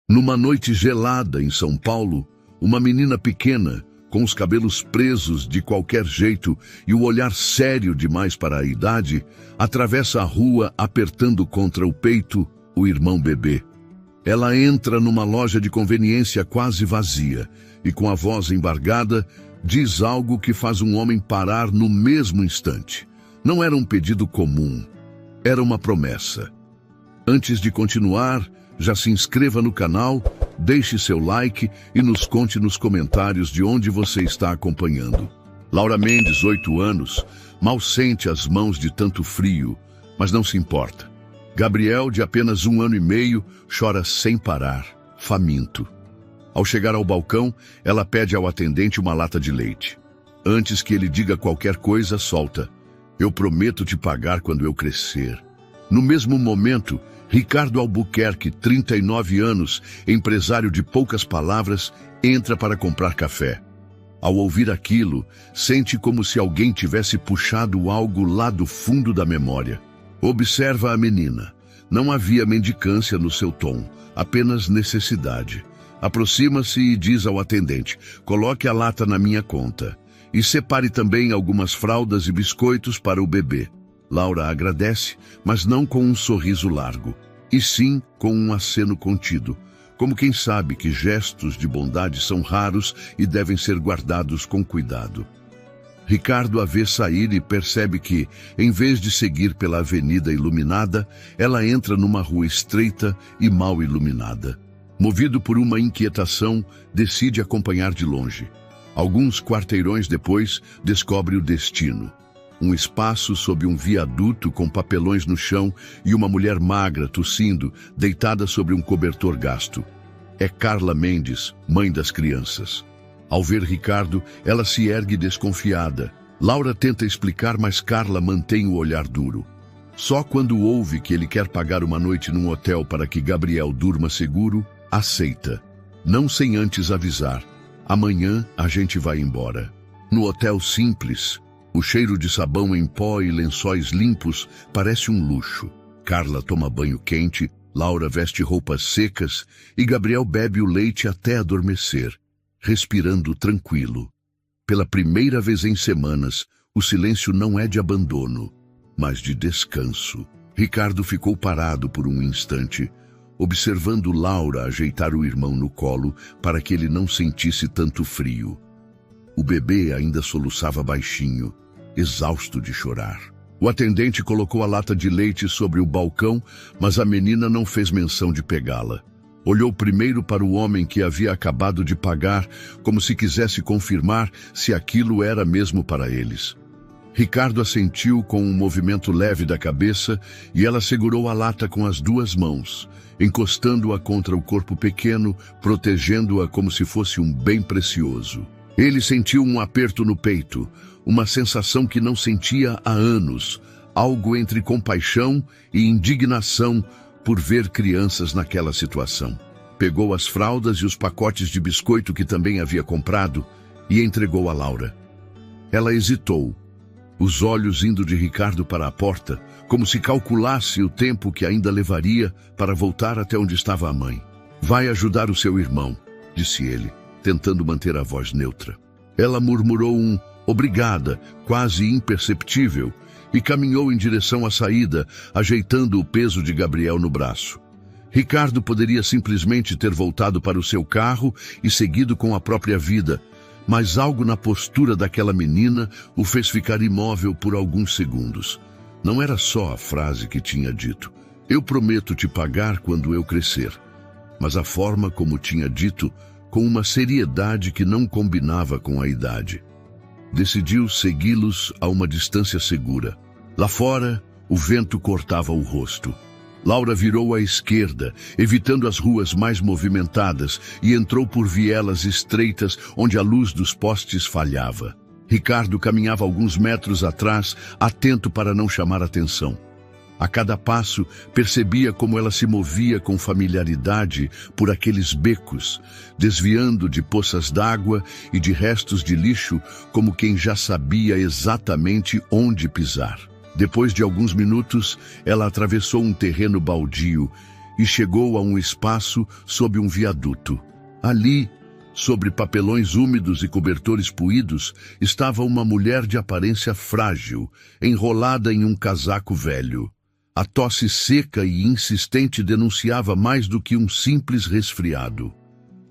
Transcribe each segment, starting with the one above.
Numa noite gelada em São Paulo, uma menina pequena, com os cabelos presos de qualquer jeito e o olhar sério demais para a idade, atravessa a rua apertando contra o peito o irmão bebê. Ela entra numa loja de conveniência quase vazia e, com a voz embargada, diz algo que faz um homem parar no mesmo instante. Não era um pedido comum, era uma promessa. Antes de continuar, já se inscreva no canal, deixe seu like e nos conte nos comentários de onde você está acompanhando. Laura Mendes, 8 anos, mal sente as mãos de tanto frio, mas não se importa. Gabriel, de apenas 1 ano e meio, chora sem parar, faminto. Ao chegar ao balcão, ela pede ao atendente uma lata de leite. Antes que ele diga qualquer coisa, solta: "Eu prometo te pagar quando eu crescer." No mesmo momento, Ricardo Albuquerque, 39 anos, empresário de poucas palavras, entra para comprar café. Ao ouvir aquilo, sente como se alguém tivesse puxado algo lá do fundo da memória. Observa a menina. Não havia mendicância no seu tom, apenas necessidade. Aproxima-se e diz ao atendente: "Coloque a lata na minha conta. E separe também algumas fraldas e biscoitos para o bebê." Laura agradece, mas não com um sorriso largo, e sim com um aceno contido, como quem sabe que gestos de bondade são raros e devem ser guardados com cuidado. Ricardo a vê sair e percebe que, em vez de seguir pela avenida iluminada, ela entra numa rua estreita e mal iluminada. Movido por uma inquietação, decide acompanhar de longe. Alguns quarteirões depois, descobre o destino. Um espaço sob um viaduto com papelões no chão e uma mulher magra tossindo, deitada sobre um cobertor gasto. É Carla Mendes, mãe das crianças. Ao ver Ricardo, ela se ergue desconfiada. Laura tenta explicar, mas Carla mantém o olhar duro. Só quando ouve que ele quer pagar uma noite num hotel para que Gabriel durma seguro, aceita. Não sem antes avisar: "Amanhã a gente vai embora." No hotel simples, o cheiro de sabão em pó e lençóis limpos parece um luxo. Carla toma banho quente, Laura veste roupas secas e Gabriel bebe o leite até adormecer, respirando tranquilo. Pela primeira vez em semanas, o silêncio não é de abandono, mas de descanso. Ricardo ficou parado por um instante, observando Laura ajeitar o irmão no colo para que ele não sentisse tanto frio. O bebê ainda soluçava baixinho, exausto de chorar. O atendente colocou a lata de leite sobre o balcão, mas a menina não fez menção de pegá-la. Olhou primeiro para o homem que havia acabado de pagar, como se quisesse confirmar se aquilo era mesmo para eles. Ricardo assentiu com um movimento leve da cabeça e ela segurou a lata com as 2 mãos, encostando-a contra o corpo pequeno, protegendo-a como se fosse um bem precioso. Ele sentiu um aperto no peito, uma sensação que não sentia há anos, algo entre compaixão e indignação por ver crianças naquela situação. Pegou as fraldas e os pacotes de biscoito que também havia comprado e entregou a Laura. Ela hesitou, os olhos indo de Ricardo para a porta, como se calculasse o tempo que ainda levaria para voltar até onde estava a mãe. "Vai ajudar o seu irmão", disse ele, tentando manter a voz neutra. Ela murmurou um "obrigada", quase imperceptível, e caminhou em direção à saída, ajeitando o peso de Gabriel no braço. Ricardo poderia simplesmente ter voltado para o seu carro e seguido com a própria vida, mas algo na postura daquela menina o fez ficar imóvel por alguns segundos. Não era só a frase que tinha dito: "Eu prometo te pagar quando eu crescer", mas a forma como tinha dito, com uma seriedade que não combinava com a idade. Decidiu segui-los a uma distância segura. Lá fora, o vento cortava o rosto. Laura virou à esquerda, evitando as ruas mais movimentadas, e entrou por vielas estreitas onde a luz dos postes falhava. Ricardo caminhava alguns metros atrás, atento para não chamar atenção. A cada passo, percebia como ela se movia com familiaridade por aqueles becos, desviando de poças d'água e de restos de lixo, como quem já sabia exatamente onde pisar. Depois de alguns minutos, ela atravessou um terreno baldio e chegou a um espaço sob um viaduto. Ali, sobre papelões úmidos e cobertores puídos, estava uma mulher de aparência frágil, enrolada em um casaco velho. A tosse seca e insistente denunciava mais do que um simples resfriado.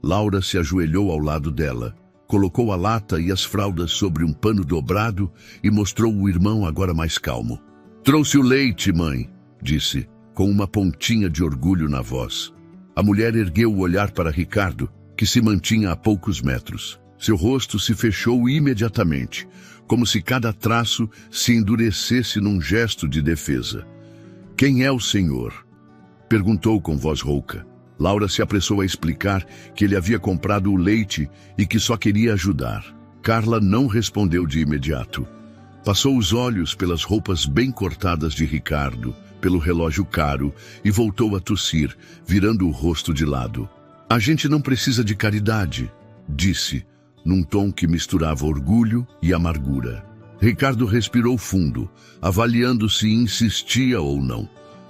Laura se ajoelhou ao lado dela, colocou a lata e as fraldas sobre um pano dobrado e mostrou o irmão agora mais calmo. "Trouxe o leite, mãe", disse, com uma pontinha de orgulho na voz. A mulher ergueu o olhar para Ricardo, que se mantinha a poucos metros. Seu rosto se fechou imediatamente, como se cada traço se endurecesse num gesto de defesa. "Quem é o senhor?" perguntou com voz rouca. Laura se apressou a explicar que ele havia comprado o leite e que só queria ajudar. Carla não respondeu de imediato. Passou os olhos pelas roupas bem cortadas de Ricardo, pelo relógio caro e voltou a tossir, virando o rosto de lado. "A gente não precisa de caridade", disse, num tom que misturava orgulho e amargura. Ricardo respirou fundo, avaliando se insistia ou não.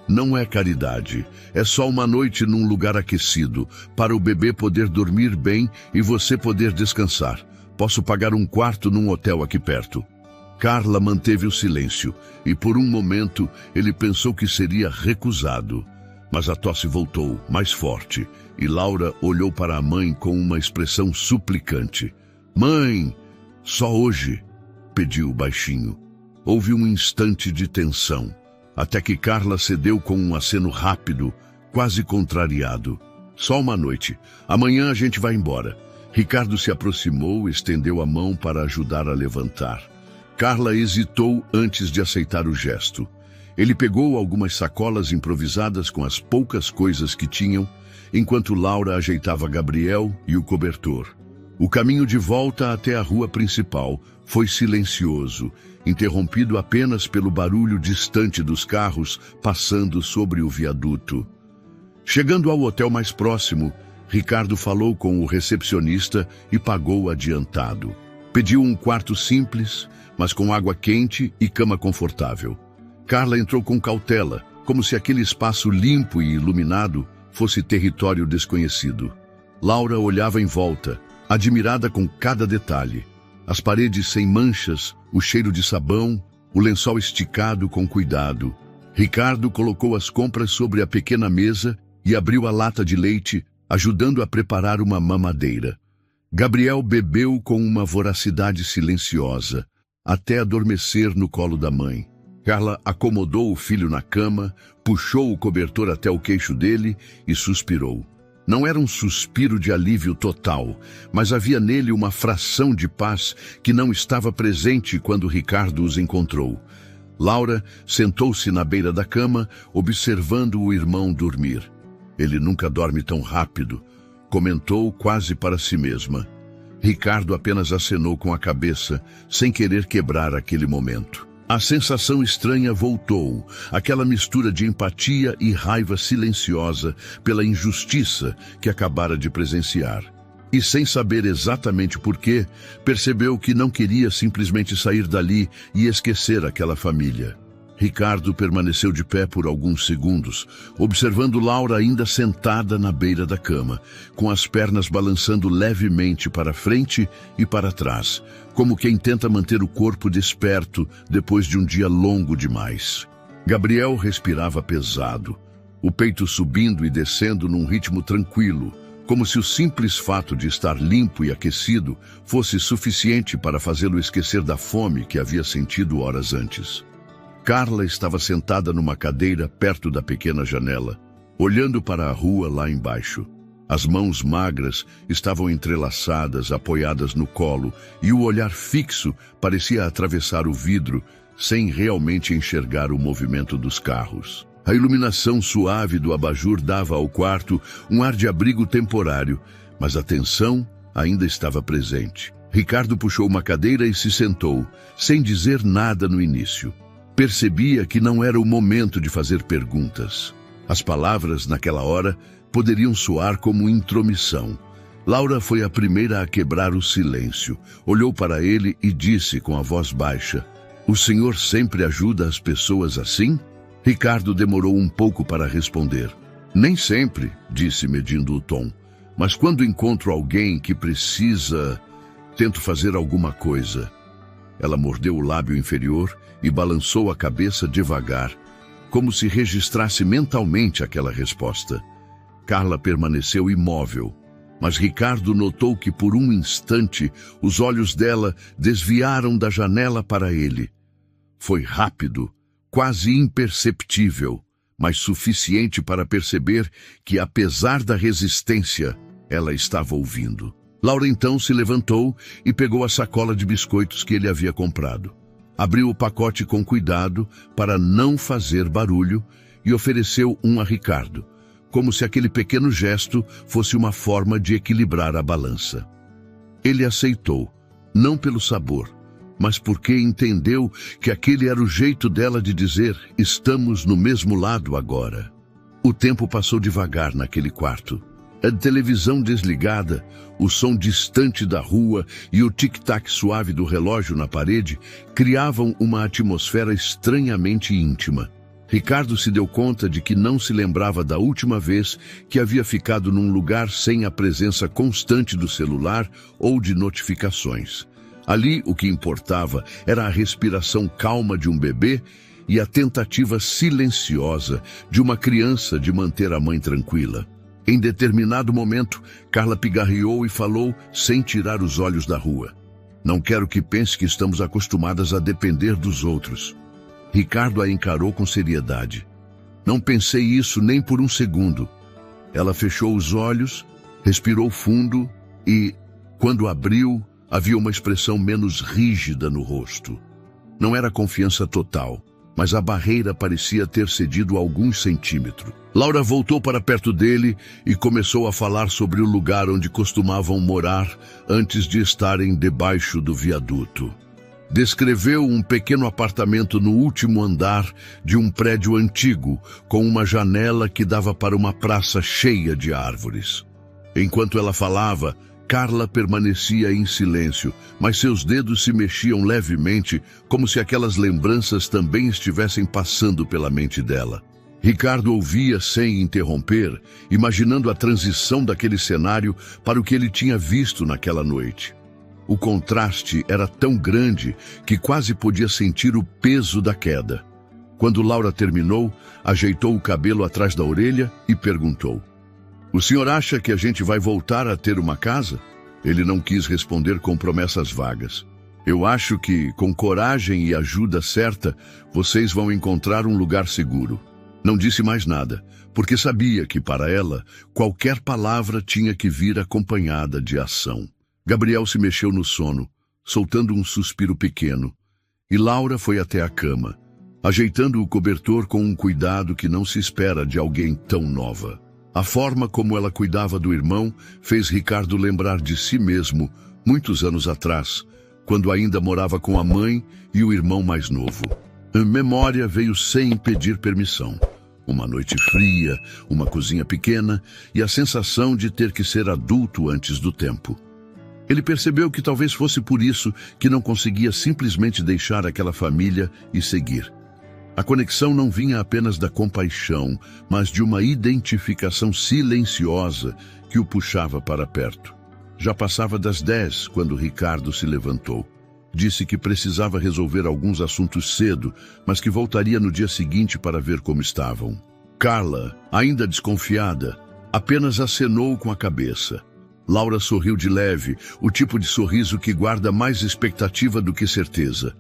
"Não é caridade, é só uma noite num lugar aquecido, para o bebê poder dormir bem e você poder descansar. Posso pagar um quarto num hotel aqui perto." Carla manteve o silêncio, e por um momento ele pensou que seria recusado. Mas a tosse voltou, mais forte, e Laura olhou para a mãe com uma expressão suplicante. "Mãe, só hoje", pediu baixinho. Houve um instante de tensão, até que Carla cedeu com um aceno rápido, quase contrariado. "Só uma noite. Amanhã a gente vai embora." Ricardo se aproximou e estendeu a mão para ajudar a levantar. Carla hesitou antes de aceitar o gesto. Ele pegou algumas sacolas improvisadas com as poucas coisas que tinham, enquanto Laura ajeitava Gabriel e o cobertor. O caminho de volta até a rua principal foi silencioso, interrompido apenas pelo barulho distante dos carros passando sobre o viaduto. Chegando ao hotel mais próximo, Ricardo falou com o recepcionista e pagou adiantado. Pediu um quarto simples, mas com água quente e cama confortável. Carla entrou com cautela, como se aquele espaço limpo e iluminado fosse território desconhecido. Laura olhava em volta, admirada com cada detalhe. As paredes sem manchas, o cheiro de sabão, o lençol esticado com cuidado. Ricardo colocou as compras sobre a pequena mesa e abriu a lata de leite, ajudando a preparar uma mamadeira. Gabriel bebeu com uma voracidade silenciosa, até adormecer no colo da mãe. Carla acomodou o filho na cama, puxou o cobertor até o queixo dele e suspirou. Não era um suspiro de alívio total, mas havia nele uma fração de paz que não estava presente quando Ricardo os encontrou. Laura sentou-se na beira da cama, observando o irmão dormir. "Ele nunca dorme tão rápido", comentou quase para si mesma. Ricardo apenas acenou com a cabeça, sem querer quebrar aquele momento. A sensação estranha voltou, aquela mistura de empatia e raiva silenciosa pela injustiça que acabara de presenciar. E sem saber exatamente porquê, percebeu que não queria simplesmente sair dali e esquecer aquela família. Ricardo permaneceu de pé por alguns segundos, observando Laura ainda sentada na beira da cama, com as pernas balançando levemente para frente e para trás, como quem tenta manter o corpo desperto depois de um dia longo demais. Gabriel respirava pesado, o peito subindo e descendo num ritmo tranquilo, como se o simples fato de estar limpo e aquecido fosse suficiente para fazê-lo esquecer da fome que havia sentido horas antes. Carla estava sentada numa cadeira perto da pequena janela, olhando para a rua lá embaixo. As mãos magras estavam entrelaçadas, apoiadas no colo, e o olhar fixo parecia atravessar o vidro, sem realmente enxergar o movimento dos carros. A iluminação suave do abajur dava ao quarto um ar de abrigo temporário, mas a tensão ainda estava presente. Ricardo puxou uma cadeira e se sentou, sem dizer nada no início. Percebia que não era o momento de fazer perguntas. As palavras, naquela hora, poderiam soar como intromissão. Laura foi a primeira a quebrar o silêncio. Olhou para ele e disse com a voz baixa: "O senhor sempre ajuda as pessoas assim?" Ricardo demorou um pouco para responder. Nem sempre, disse medindo o tom, mas quando encontro alguém que precisa, tento fazer alguma coisa. Ela mordeu o lábio inferior e balançou a cabeça devagar, como se registrasse mentalmente aquela resposta. Carla permaneceu imóvel, mas Ricardo notou que por um instante os olhos dela desviaram da janela para ele. Foi rápido, quase imperceptível, mas suficiente para perceber que, apesar da resistência, ela estava ouvindo. Laura então se levantou e pegou a sacola de biscoitos que ele havia comprado. Abriu o pacote com cuidado para não fazer barulho e ofereceu um a Ricardo, como se aquele pequeno gesto fosse uma forma de equilibrar a balança. Ele aceitou, não pelo sabor, mas porque entendeu que aquele era o jeito dela de dizer: estamos no mesmo lado agora. O tempo passou devagar naquele quarto. A televisão desligada, o som distante da rua e o tic-tac suave do relógio na parede criavam uma atmosfera estranhamente íntima. Ricardo se deu conta de que não se lembrava da última vez que havia ficado num lugar sem a presença constante do celular ou de notificações. Ali, o que importava era a respiração calma de um bebê e a tentativa silenciosa de uma criança de manter a mãe tranquila. Em determinado momento, Carla pigarreou e falou sem tirar os olhos da rua: não quero que pense que estamos acostumadas a depender dos outros. Ricardo a encarou com seriedade. Não pensei isso nem por um segundo. Ela fechou os olhos, respirou fundo e, quando abriu, havia uma expressão menos rígida no rosto. Não era confiança total, mas a barreira parecia ter cedido alguns centímetros. Laura voltou para perto dele e começou a falar sobre o lugar onde costumavam morar antes de estarem debaixo do viaduto. Descreveu um pequeno apartamento no último andar de um prédio antigo, com uma janela que dava para uma praça cheia de árvores. Enquanto ela falava, Carla permanecia em silêncio, mas seus dedos se mexiam levemente, como se aquelas lembranças também estivessem passando pela mente dela. Ricardo ouvia sem interromper, imaginando a transição daquele cenário para o que ele tinha visto naquela noite. O contraste era tão grande que quase podia sentir o peso da queda. Quando Laura terminou, ajeitou o cabelo atrás da orelha e perguntou: o senhor acha que a gente vai voltar a ter uma casa? Ele não quis responder com promessas vagas. Eu acho que, com coragem e ajuda certa, vocês vão encontrar um lugar seguro. Não disse mais nada, porque sabia que, para ela, qualquer palavra tinha que vir acompanhada de ação. Gabriel se mexeu no sono, soltando um suspiro pequeno, e Laura foi até a cama, ajeitando o cobertor com um cuidado que não se espera de alguém tão nova. A forma como ela cuidava do irmão fez Ricardo lembrar de si mesmo, muitos anos atrás, quando ainda morava com a mãe e o irmão mais novo. A memória veio sem pedir permissão. Uma noite fria, uma cozinha pequena e a sensação de ter que ser adulto antes do tempo. Ele percebeu que talvez fosse por isso que não conseguia simplesmente deixar aquela família e seguir. A conexão não vinha apenas da compaixão, mas de uma identificação silenciosa que o puxava para perto. Já passava das 10 quando Ricardo se levantou. Disse que precisava resolver alguns assuntos cedo, mas que voltaria no dia seguinte para ver como estavam. Carla, ainda desconfiada, apenas acenou com a cabeça. Laura sorriu de leve, o tipo de sorriso que guarda mais expectativa do que certeza.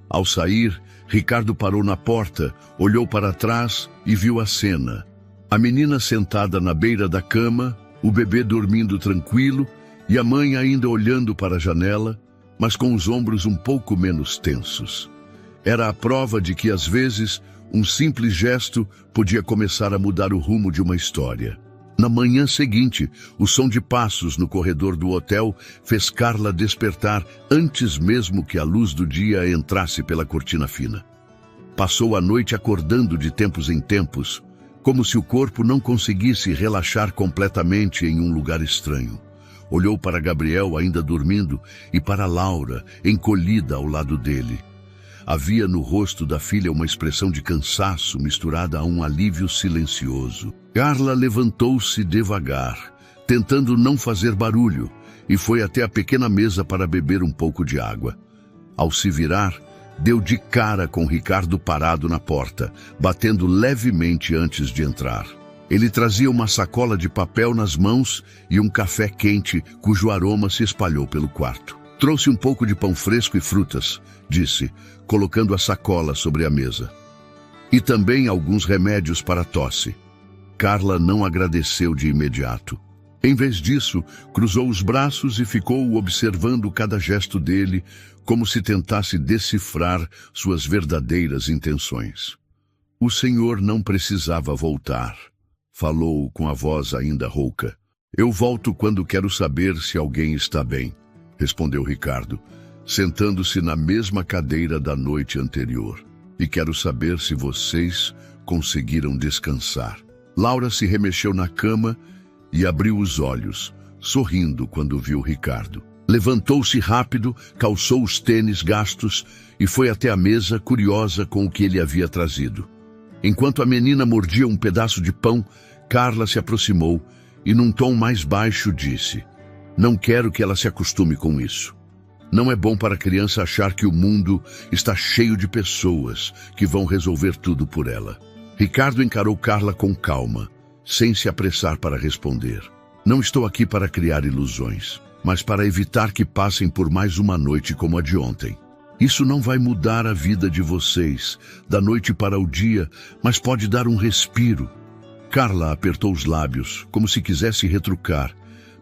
Ao sair, Ricardo parou na porta, olhou para trás e viu a cena. A menina sentada na beira da cama, o bebê dormindo tranquilo e a mãe ainda olhando para a janela, mas com os ombros um pouco menos tensos. Era a prova de que, às vezes, um simples gesto podia começar a mudar o rumo de uma história. Na manhã seguinte, o som de passos no corredor do hotel fez Carla despertar antes mesmo que a luz do dia entrasse pela cortina fina. Passou a noite acordando de tempos em tempos, como se o corpo não conseguisse relaxar completamente em um lugar estranho. Olhou para Gabriel ainda dormindo e para Laura, encolhida ao lado dele. Havia no rosto da filha uma expressão de cansaço misturada a um alívio silencioso. Carla levantou-se devagar, tentando não fazer barulho, e foi até a pequena mesa para beber um pouco de água. Ao se virar, deu de cara com Ricardo parado na porta, batendo levemente antes de entrar. Ele trazia uma sacola de papel nas mãos e um café quente, cujo aroma se espalhou pelo quarto. Trouxe um pouco de pão fresco e frutas, disse, colocando a sacola sobre a mesa. E também alguns remédios para a tosse. Carla não agradeceu de imediato. Em vez disso, cruzou os braços e ficou observando cada gesto dele, como se tentasse decifrar suas verdadeiras intenções. O senhor não precisava voltar, falou com a voz ainda rouca. Eu volto quando quero saber se alguém está bem, respondeu Ricardo, sentando-se na mesma cadeira da noite anterior. E quero saber se vocês conseguiram descansar. Laura se remexeu na cama e abriu os olhos, sorrindo quando viu Ricardo. Levantou-se rápido, calçou os tênis gastos e foi até a mesa, curiosa com o que ele havia trazido. Enquanto a menina mordia um pedaço de pão, Carla se aproximou e, num tom mais baixo, disse: não quero que ela se acostume com isso. Não é bom para a criança achar que o mundo está cheio de pessoas que vão resolver tudo por ela. Ricardo encarou Carla com calma, sem se apressar para responder. Não estou aqui para criar ilusões, mas para evitar que passem por mais uma noite como a de ontem. Isso não vai mudar a vida de vocês, da noite para o dia, mas pode dar um respiro. Carla apertou os lábios, como se quisesse retrucar,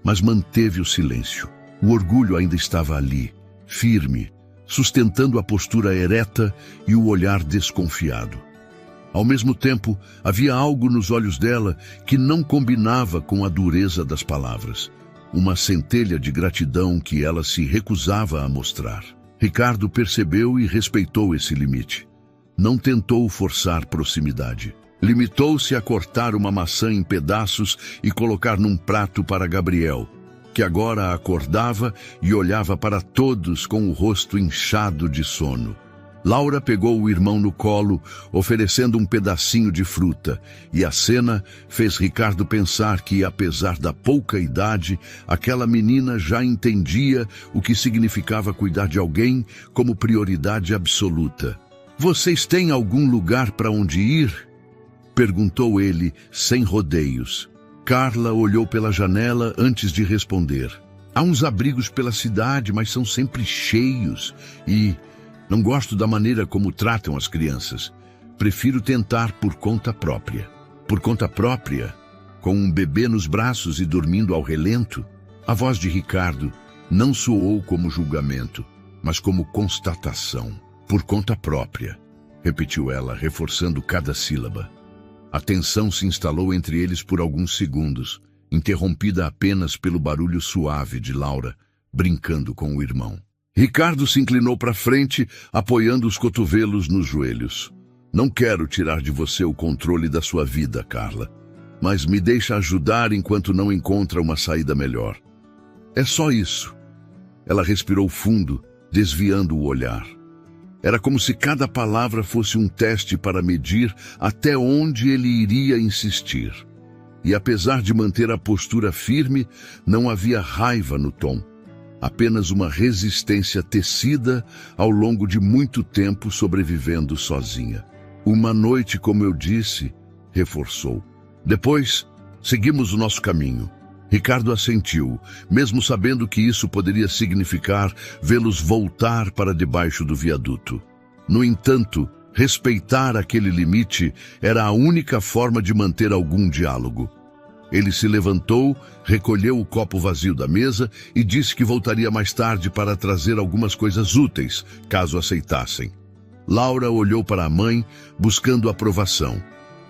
mas manteve o silêncio. O orgulho ainda estava ali, firme, sustentando a postura ereta e o olhar desconfiado. Ao mesmo tempo, havia algo nos olhos dela que não combinava com a dureza das palavras. Uma centelha de gratidão que ela se recusava a mostrar. Ricardo percebeu e respeitou esse limite. Não tentou forçar proximidade. Limitou-se a cortar uma maçã em pedaços e colocar num prato para Gabriel, que agora acordava e olhava para todos com o rosto inchado de sono. Laura pegou o irmão no colo, oferecendo um pedacinho de fruta, e a cena fez Ricardo pensar que, apesar da pouca idade, aquela menina já entendia o que significava cuidar de alguém como prioridade absoluta. Vocês têm algum lugar para onde ir? Perguntou ele, sem rodeios. Carla olhou pela janela antes de responder. Há uns abrigos pela cidade, mas são sempre cheios e... não gosto da maneira como tratam as crianças. Prefiro tentar por conta própria. Por conta própria? Com um bebê nos braços e dormindo ao relento? A voz de Ricardo não soou como julgamento, mas como constatação. Por conta própria, repetiu ela, reforçando cada sílaba. A tensão se instalou entre eles por alguns segundos, interrompida apenas pelo barulho suave de Laura, brincando com o irmão. Ricardo se inclinou para frente, apoiando os cotovelos nos joelhos. Não quero tirar de você o controle da sua vida, Carla, mas me deixa ajudar enquanto não encontra uma saída melhor. É só isso. Ela respirou fundo, desviando o olhar. Era como se cada palavra fosse um teste para medir até onde ele iria insistir. E apesar de manter a postura firme, não havia raiva no tom. Apenas uma resistência tecida ao longo de muito tempo sobrevivendo sozinha. Uma noite, como eu disse, reforçou. Depois, seguimos o nosso caminho. Ricardo assentiu, mesmo sabendo que isso poderia significar vê-los voltar para debaixo do viaduto. No entanto, respeitar aquele limite era a única forma de manter algum diálogo. Ele se levantou, recolheu o copo vazio da mesa e disse que voltaria mais tarde para trazer algumas coisas úteis, caso aceitassem. Laura olhou para a mãe, buscando aprovação,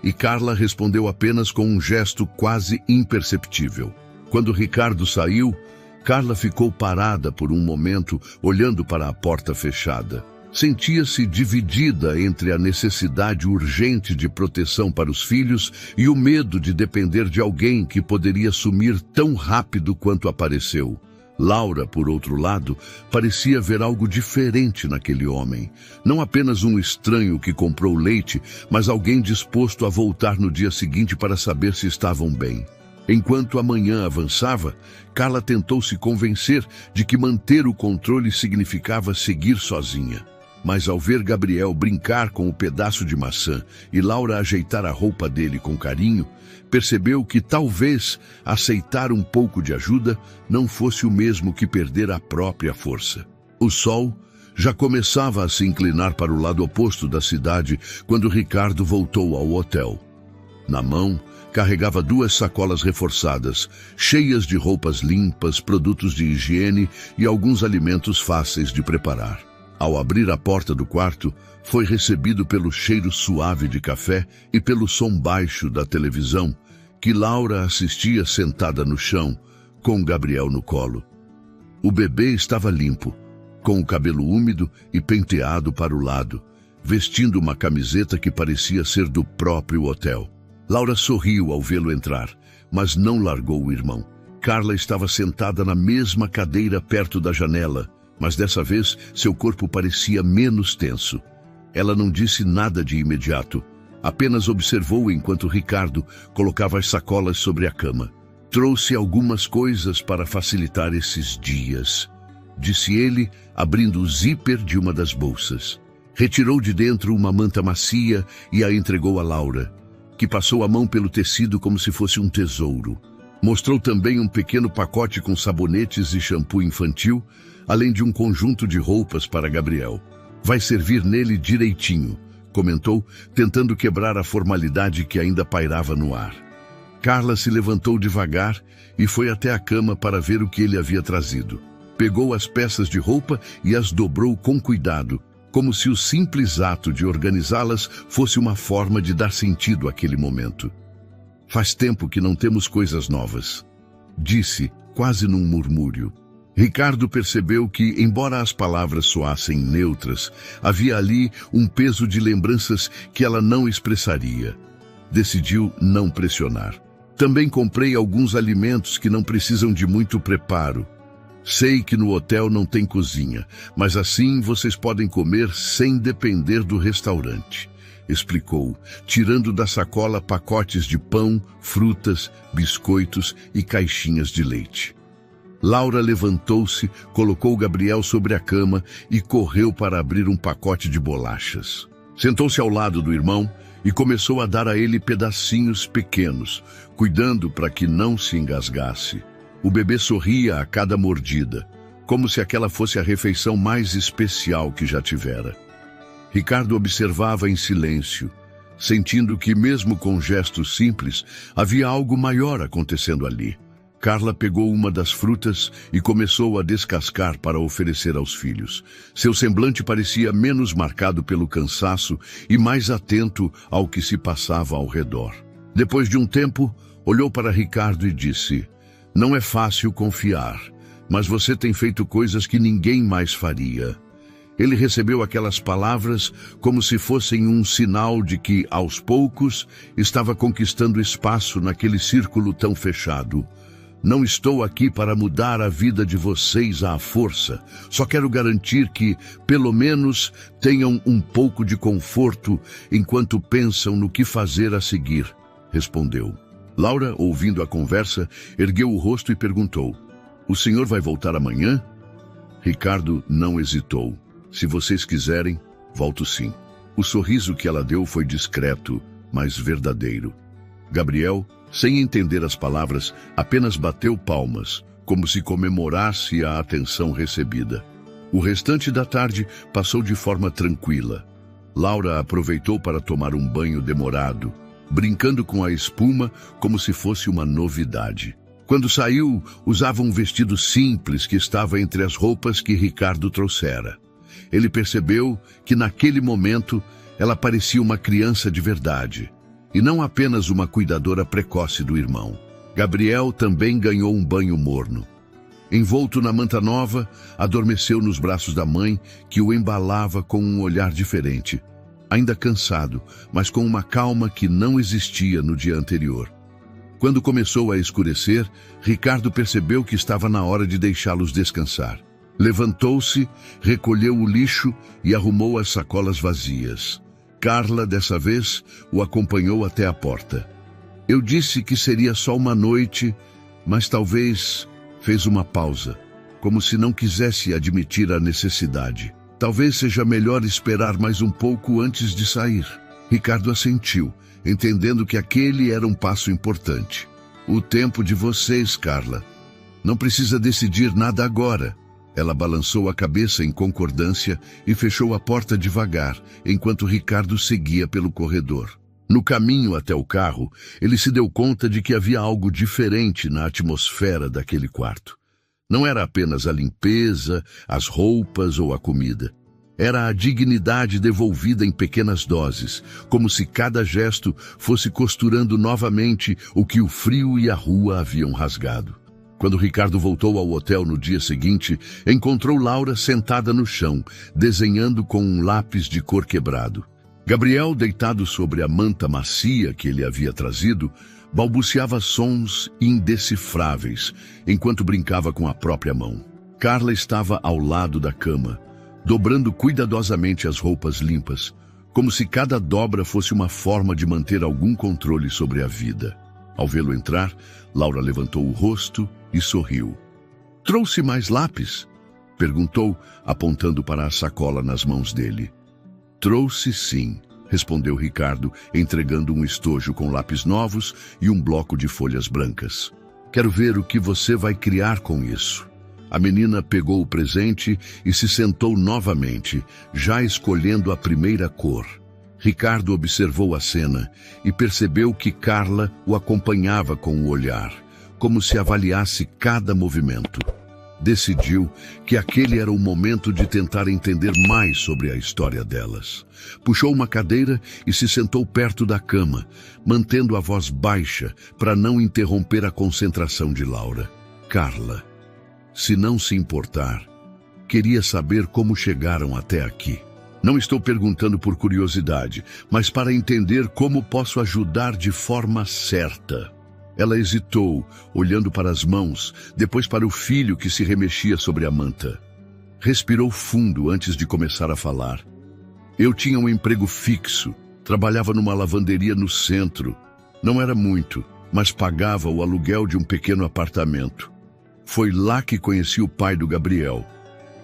e Carla respondeu apenas com um gesto quase imperceptível. Quando Ricardo saiu, Carla ficou parada por um momento, olhando para a porta fechada. Sentia-se dividida entre a necessidade urgente de proteção para os filhos e o medo de depender de alguém que poderia sumir tão rápido quanto apareceu. Laura, por outro lado, parecia ver algo diferente naquele homem. Não apenas um estranho que comprou leite, mas alguém disposto a voltar no dia seguinte para saber se estavam bem. Enquanto a manhã avançava, Carla tentou se convencer de que manter o controle significava seguir sozinha. Mas ao ver Gabriel brincar com o pedaço de maçã e Laura ajeitar a roupa dele com carinho, percebeu que talvez aceitar um pouco de ajuda não fosse o mesmo que perder a própria força. O sol já começava a se inclinar para o lado oposto da cidade quando Ricardo voltou ao hotel. Na mão, carregava 2 sacolas reforçadas, cheias de roupas limpas, produtos de higiene e alguns alimentos fáceis de preparar. Ao abrir a porta do quarto, foi recebido pelo cheiro suave de café e pelo som baixo da televisão, que Laura assistia sentada no chão, com Gabriel no colo. O bebê estava limpo, com o cabelo úmido e penteado para o lado, vestindo uma camiseta que parecia ser do próprio hotel. Laura sorriu ao vê-lo entrar, mas não largou o irmão. Carla estava sentada na mesma cadeira perto da janela, mas dessa vez seu corpo parecia menos tenso. Ela não disse nada de imediato, apenas observou enquanto Ricardo colocava as sacolas sobre a cama. Trouxe algumas coisas para facilitar esses dias, disse ele, abrindo o zíper de uma das bolsas. Retirou de dentro uma manta macia e a entregou a Laura, que passou a mão pelo tecido como se fosse um tesouro. Mostrou também um pequeno pacote com sabonetes e shampoo infantil, além de um conjunto de roupas para Gabriel. Vai servir nele direitinho, comentou, tentando quebrar a formalidade que ainda pairava no ar. Carla se levantou devagar e foi até a cama para ver o que ele havia trazido. Pegou as peças de roupa e as dobrou com cuidado, como se o simples ato de organizá-las fosse uma forma de dar sentido àquele momento. Faz tempo que não temos coisas novas, disse, quase num murmúrio. Ricardo percebeu que, embora as palavras soassem neutras, havia ali um peso de lembranças que ela não expressaria. Decidiu não pressionar. Também comprei alguns alimentos que não precisam de muito preparo. Sei que no hotel não tem cozinha, mas assim vocês podem comer sem depender do restaurante, explicou, tirando da sacola pacotes de pão, frutas, biscoitos e caixinhas de leite. Laura levantou-se, colocou Gabriel sobre a cama e correu para abrir um pacote de bolachas. Sentou-se ao lado do irmão e começou a dar a ele pedacinhos pequenos, cuidando para que não se engasgasse. O bebê sorria a cada mordida, como se aquela fosse a refeição mais especial que já tivera. Ricardo observava em silêncio, sentindo que, mesmo com gestos simples, havia algo maior acontecendo ali. Carla pegou uma das frutas e começou a descascar para oferecer aos filhos. Seu semblante parecia menos marcado pelo cansaço e mais atento ao que se passava ao redor. Depois de um tempo, olhou para Ricardo e disse: "Não é fácil confiar, mas você tem feito coisas que ninguém mais faria." Ele recebeu aquelas palavras como se fossem um sinal de que, aos poucos, estava conquistando espaço naquele círculo tão fechado. "Não estou aqui para mudar a vida de vocês à força. Só quero garantir que, pelo menos, tenham um pouco de conforto enquanto pensam no que fazer a seguir", respondeu. Laura, ouvindo a conversa, ergueu o rosto e perguntou: "O senhor vai voltar amanhã?" Ricardo não hesitou. "Se vocês quiserem, volto sim." O sorriso que ela deu foi discreto, mas verdadeiro. Gabriel, sem entender as palavras, apenas bateu palmas, como se comemorasse a atenção recebida. O restante da tarde passou de forma tranquila. Laura aproveitou para tomar um banho demorado, brincando com a espuma como se fosse uma novidade. Quando saiu, usava um vestido simples que estava entre as roupas que Ricardo trouxera. Ele percebeu que, naquele momento, ela parecia uma criança de verdade, e não apenas uma cuidadora precoce do irmão. Gabriel também ganhou um banho morno. Envolto na manta nova, adormeceu nos braços da mãe, que o embalava com um olhar diferente, ainda cansado, mas com uma calma que não existia no dia anterior. Quando começou a escurecer, Ricardo percebeu que estava na hora de deixá-los descansar. Levantou-se, recolheu o lixo e arrumou as sacolas vazias. Carla, dessa vez, o acompanhou até a porta. Eu disse que seria só uma noite, mas talvez... Fez uma pausa, como se não quisesse admitir a necessidade. Talvez seja melhor esperar mais um pouco antes de sair. Ricardo assentiu, entendendo que aquele era um passo importante. O tempo de vocês, Carla. Não precisa decidir nada agora. Ela balançou a cabeça em concordância e fechou a porta devagar, enquanto Ricardo seguia pelo corredor. No caminho até o carro, ele se deu conta de que havia algo diferente na atmosfera daquele quarto. Não era apenas a limpeza, as roupas ou a comida. Era a dignidade devolvida em pequenas doses, como se cada gesto fosse costurando novamente o que o frio e a rua haviam rasgado. Quando Ricardo voltou ao hotel no dia seguinte, encontrou Laura sentada no chão, desenhando com um lápis de cor quebrado. Gabriel, deitado sobre a manta macia que ele havia trazido, balbuciava sons indecifráveis, enquanto brincava com a própria mão. Carla estava ao lado da cama, dobrando cuidadosamente as roupas limpas, como se cada dobra fosse uma forma de manter algum controle sobre a vida. Ao vê-lo entrar, Laura levantou o rosto e sorriu. "Trouxe mais lápis?" perguntou, apontando para a sacola nas mãos dele. "Trouxe sim", respondeu Ricardo, entregando um estojo com lápis novos e um bloco de folhas brancas. "Quero ver o que você vai criar com isso." A menina pegou o presente e se sentou novamente, já escolhendo a primeira cor. Ricardo observou a cena e percebeu que Carla o acompanhava com o olhar, como se avaliasse cada movimento. Decidiu que aquele era o momento de tentar entender mais sobre a história delas. Puxou uma cadeira e se sentou perto da cama, mantendo a voz baixa para não interromper a concentração de Laura. "Carla, se não se importar, queria saber como chegaram até aqui. Não estou perguntando por curiosidade, mas para entender como posso ajudar de forma certa." Ela hesitou, olhando para as mãos, depois para o filho que se remexia sobre a manta. Respirou fundo antes de começar a falar. "Eu tinha um emprego fixo, trabalhava numa lavanderia no centro. Não era muito, mas pagava o aluguel de um pequeno apartamento. Foi lá que conheci o pai do Gabriel.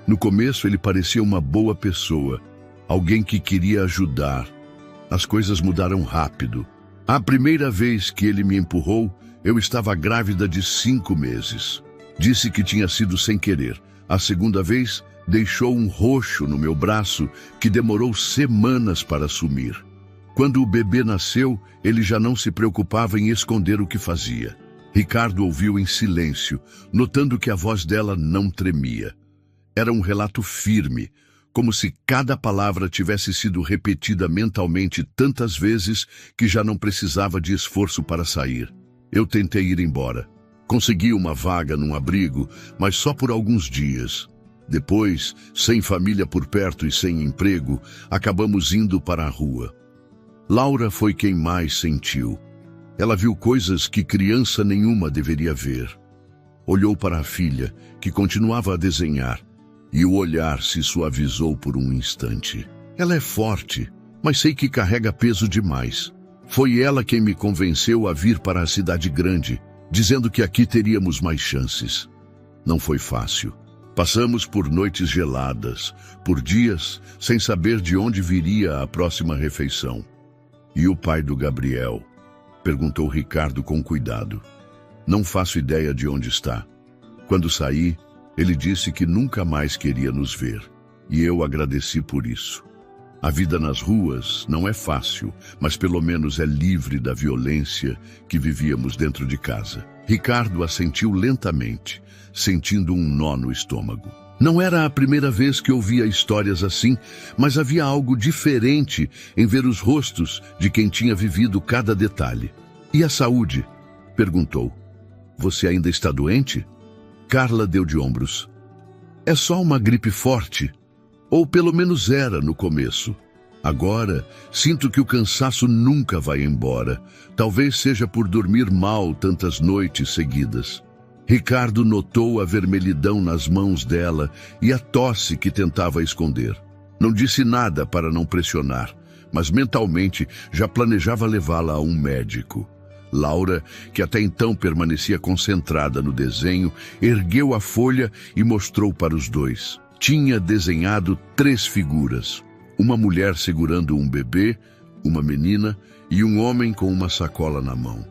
No começo ele parecia uma boa pessoa, alguém que queria ajudar. As coisas mudaram rápido. A primeira vez que ele me empurrou, eu estava grávida de 5 meses. Disse que tinha sido sem querer. A segunda vez, deixou um roxo no meu braço que demorou semanas para sumir. Quando o bebê nasceu, ele já não se preocupava em esconder o que fazia." Ricardo ouviu em silêncio, notando que a voz dela não tremia. Era um relato firme, como se cada palavra tivesse sido repetida mentalmente tantas vezes que já não precisava de esforço para sair. "Eu tentei ir embora. Consegui uma vaga num abrigo, mas só por alguns dias. Depois, sem família por perto e sem emprego, acabamos indo para a rua." Laura foi quem mais sentiu. Ela viu coisas que criança nenhuma deveria ver. Olhou para a filha, que continuava a desenhar, e o olhar se suavizou por um instante. "Ela é forte, mas sei que carrega peso demais. Foi ela quem me convenceu a vir para a cidade grande, dizendo que aqui teríamos mais chances. Não foi fácil. Passamos por noites geladas, por dias sem saber de onde viria a próxima refeição." "E o pai do Gabriel?" perguntou Ricardo com cuidado. "Não faço ideia de onde está. Quando saí, ele disse que nunca mais queria nos ver, e eu agradeci por isso. A vida nas ruas não é fácil, mas pelo menos é livre da violência que vivíamos dentro de casa." Ricardo assentiu lentamente, sentindo um nó no estômago. Não era a primeira vez que ouvia histórias assim, mas havia algo diferente em ver os rostos de quem tinha vivido cada detalhe. "E a saúde?" perguntou. "Você ainda está doente?" Carla deu de ombros. "É só uma gripe forte. Ou pelo menos era no começo. Agora, sinto que o cansaço nunca vai embora. Talvez seja por dormir mal tantas noites seguidas. Ricardo notou a vermelhidão nas mãos dela e a tosse que tentava esconder. Não disse nada para não pressionar, mas mentalmente já planejava levá-la a um médico. Laura, que até então permanecia concentrada no desenho, ergueu a folha e mostrou para os dois. Tinha desenhado 3 figuras. Uma mulher segurando um bebê, uma menina e um homem com uma sacola na mão.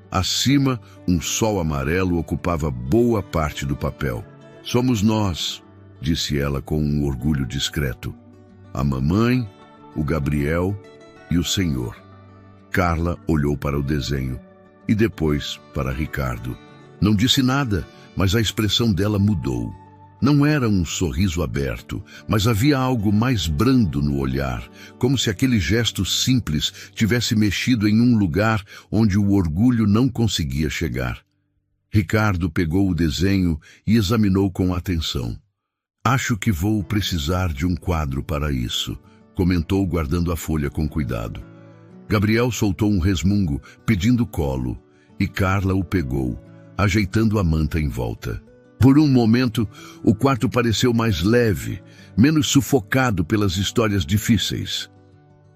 Acima, um sol amarelo ocupava boa parte do papel. "Somos nós", disse ela com um orgulho discreto. "A mamãe, o Gabriel e o Senhor." Carla olhou para o desenho e depois para Ricardo. Não disse nada, mas a expressão dela mudou. Não era um sorriso aberto, mas havia algo mais brando no olhar, como se aquele gesto simples tivesse mexido em um lugar onde o orgulho não conseguia chegar. Ricardo pegou o desenho e examinou com atenção. "Acho que vou precisar de um quadro para isso", comentou guardando a folha com cuidado. Gabriel soltou um resmungo, pedindo colo, e Carla o pegou, ajeitando a manta em volta. Por um momento, o quarto pareceu mais leve, menos sufocado pelas histórias difíceis.